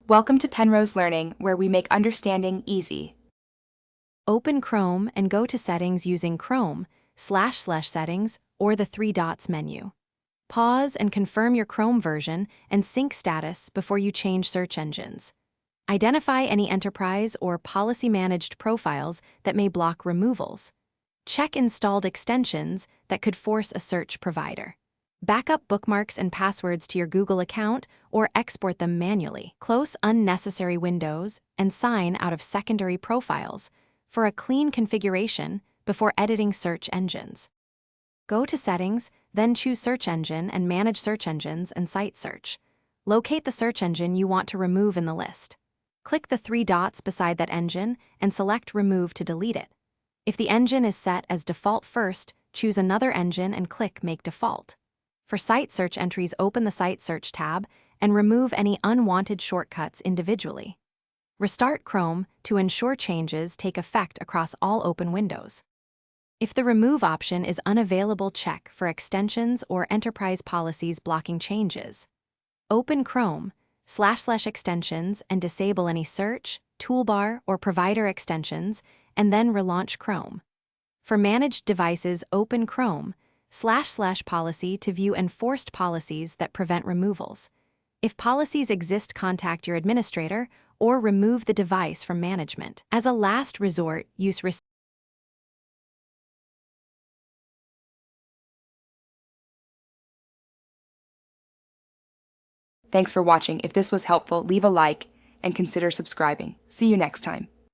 Welcome to Penrose Learning, where we make understanding easy. Open Chrome and go to Settings using Chrome//Settings or the three dots menu. Pause and confirm your Chrome version and sync status before you change search engines. Identify any enterprise or policy-managed profiles that may block removals. Check installed extensions that could force a search provider. Backup bookmarks and passwords to your Google account or export them manually. Close unnecessary windows and sign out of secondary profiles for a clean configuration before editing search engines. Go to Settings, then choose Search Engine and manage search engines and site search. Locate the search engine you want to remove in the list. Click the three dots beside that engine and select Remove to delete it. If the engine is set as default first, choose another engine and click Make Default. For site search entries, open the Site Search tab and remove any unwanted shortcuts individually. Restart Chrome to ensure changes take effect across all open windows. If the Remove option is unavailable, check for extensions or enterprise policies blocking changes. Open Chrome//Extensions and disable any search, toolbar, or provider extensions, and then relaunch Chrome. For managed devices, open Chrome//Policy to view enforced policies that prevent removals. If policies exist, contact your administrator or remove the device from management. As a last resort, use Thanks for watching. If this was helpful, leave a like and consider subscribing. See you next time.